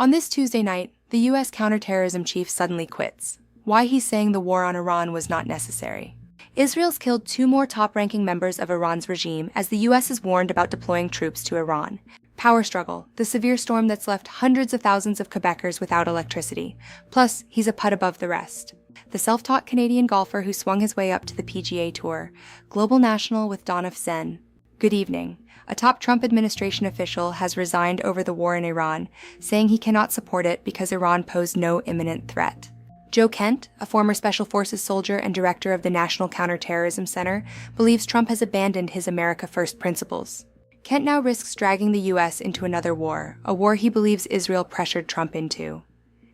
On this Tuesday night, the U.S. counterterrorism chief suddenly quits. Why he's saying the war on Iran was not necessary. Israel's killed 2 more top-ranking members of Iran's regime as the U.S. is warned about deploying troops to Iran. Power struggle, the severe storm that's left hundreds of thousands of Quebecers without electricity. Plus, he's a putt above the rest. The self-taught Canadian golfer who swung his way up to the PGA Tour. Global national with dawn of Zen. Good evening. A top Trump administration official has resigned over the war in Iran, saying he cannot support it because Iran posed no imminent threat. Joe Kent, a former Special Forces soldier and director of the National Counterterrorism Center, believes Trump has abandoned his America First principles. Kent now risks dragging the U.S. into another war, a war he believes Israel pressured Trump into.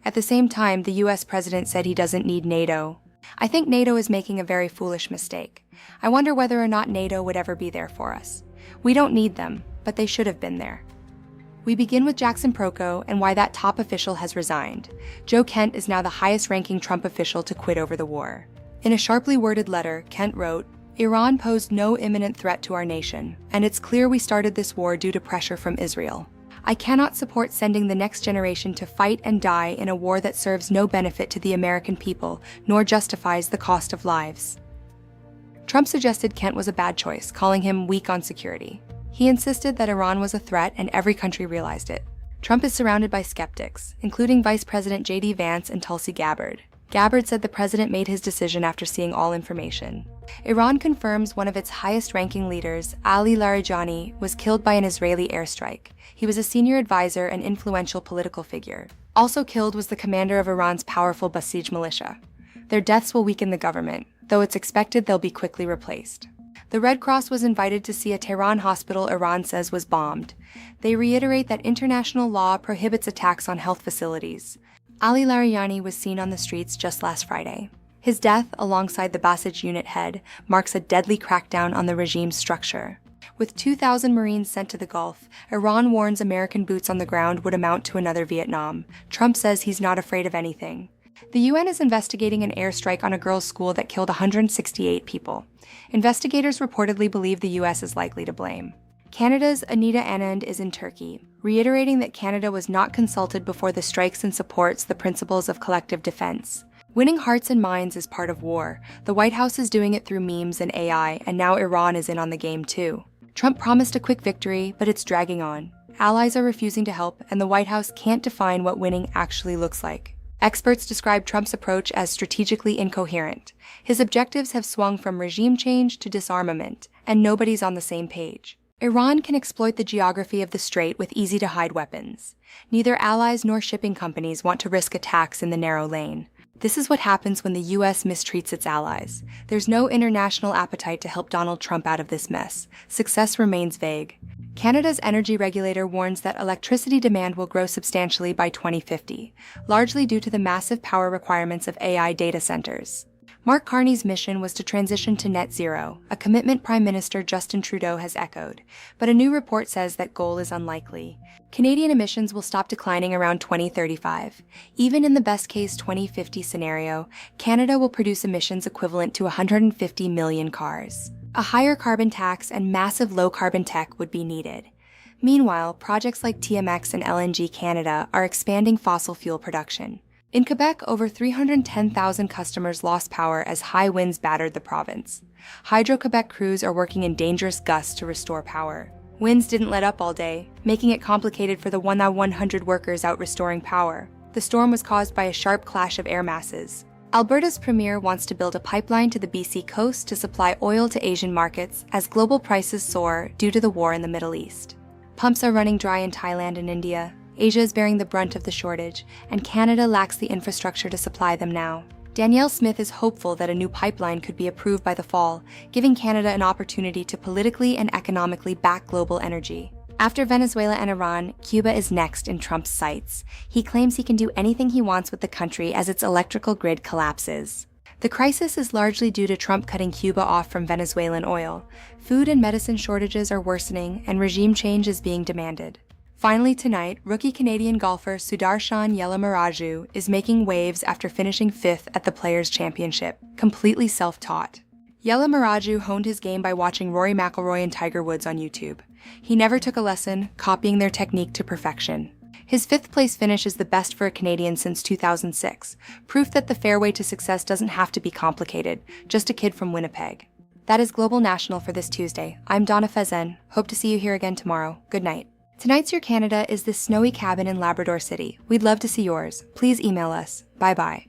At the same time, the U.S. president said he doesn't need NATO. I think NATO is making a very foolish mistake. I wonder whether or not NATO would ever be there for us. We don't need them, but they should have been there. We begin with Jackson Proco and why that top official has resigned. Joe Kent is now the highest-ranking Trump official to quit over the war. In a sharply worded letter, Kent wrote, "Iran posed no imminent threat to our nation, and it's clear we started this war due to pressure from Israel. I cannot support sending the next generation to fight and die in a war that serves no benefit to the American people, nor justifies the cost of lives." Trump suggested Kent was a bad choice, calling him weak on security. He insisted that Iran was a threat and every country realized it. Trump is surrounded by skeptics, including Vice President J.D. Vance and Tulsi Gabbard. Gabbard said the president made his decision after seeing all information. Iran confirms one of its highest-ranking leaders, Ali Larijani, was killed by an Israeli airstrike. He was a senior advisor and influential political figure. Also killed was the commander of Iran's powerful Basij militia. Their deaths will weaken the government, though it's expected they'll be quickly replaced. The Red Cross was invited to see a Tehran hospital Iran says was bombed. They reiterate that international law prohibits attacks on health facilities. Ali Larijani was seen on the streets just last Friday. His death, alongside the Basij unit head, marks a deadly crackdown on the regime's structure. With 2,000 Marines sent to the Gulf, Iran warns American boots on the ground would amount to another Vietnam. Trump says he's not afraid of anything. The UN is investigating an airstrike on a girls' school that killed 168 people. Investigators reportedly believe the U.S. is likely to blame. Canada's Anita Anand is in Turkey, reiterating that Canada was not consulted before the strikes and supports the principles of collective defense. Winning hearts and minds is part of war. The White House is doing it through memes and AI, and now Iran is in on the game too. Trump promised a quick victory, but it's dragging on. Allies are refusing to help, and the White House can't define what winning actually looks like. Experts describe Trump's approach as strategically incoherent. His objectives have swung from regime change to disarmament, and nobody's on the same page. Iran can exploit the geography of the strait with easy-to-hide weapons. Neither allies nor shipping companies want to risk attacks in the narrow lane. This is what happens when the U.S. mistreats its allies. There's no international appetite to help Donald Trump out of this mess. Success remains vague. Canada's energy regulator warns that electricity demand will grow substantially by 2050, largely due to the massive power requirements of AI data centers. Mark Carney's mission was to transition to net zero, a commitment Prime Minister Justin Trudeau has echoed, but a new report says that goal is unlikely. Canadian emissions will stop declining around 2035. Even in the best-case 2050 scenario, Canada will produce emissions equivalent to 150 million cars. A higher carbon tax and massive low-carbon tech would be needed. Meanwhile, projects like TMX and LNG Canada are expanding fossil fuel production. In Quebec, over 310,000 customers lost power as high winds battered the province. Hydro-Quebec crews are working in dangerous gusts to restore power. Winds didn't let up all day, making it complicated for the 1,100 workers out restoring power. The storm was caused by a sharp clash of air masses. Alberta's premier wants to build a pipeline to the BC coast to supply oil to Asian markets as global prices soar due to the war in the Middle East. Pumps are running dry in Thailand and India. Asia is bearing the brunt of the shortage, and Canada lacks the infrastructure to supply them now. Danielle Smith is hopeful that a new pipeline could be approved by the fall, giving Canada an opportunity to politically and economically back global energy. After Venezuela and Iran, Cuba is next in Trump's sights. He claims he can do anything he wants with the country as its electrical grid collapses. The crisis is largely due to Trump cutting Cuba off from Venezuelan oil. Food and medicine shortages are worsening, and regime change is being demanded. Finally tonight, rookie Canadian golfer Sudarshan Yelamaraju is making waves after finishing 5th at the Players' Championship, completely self-taught. Yelamaraju honed his game by watching Rory McIlroy and Tiger Woods on YouTube. He never took a lesson, copying their technique to perfection. His fifth-place finish is the best for a Canadian since 2006, proof that the fairway to success doesn't have to be complicated, just a kid from Winnipeg. That is Global National for this Tuesday. I'm Donna Fazen. Hope to see you here again tomorrow. Good night. Tonight's Your Canada is this snowy cabin in Labrador City. We'd love to see yours. Please email us. Bye-bye.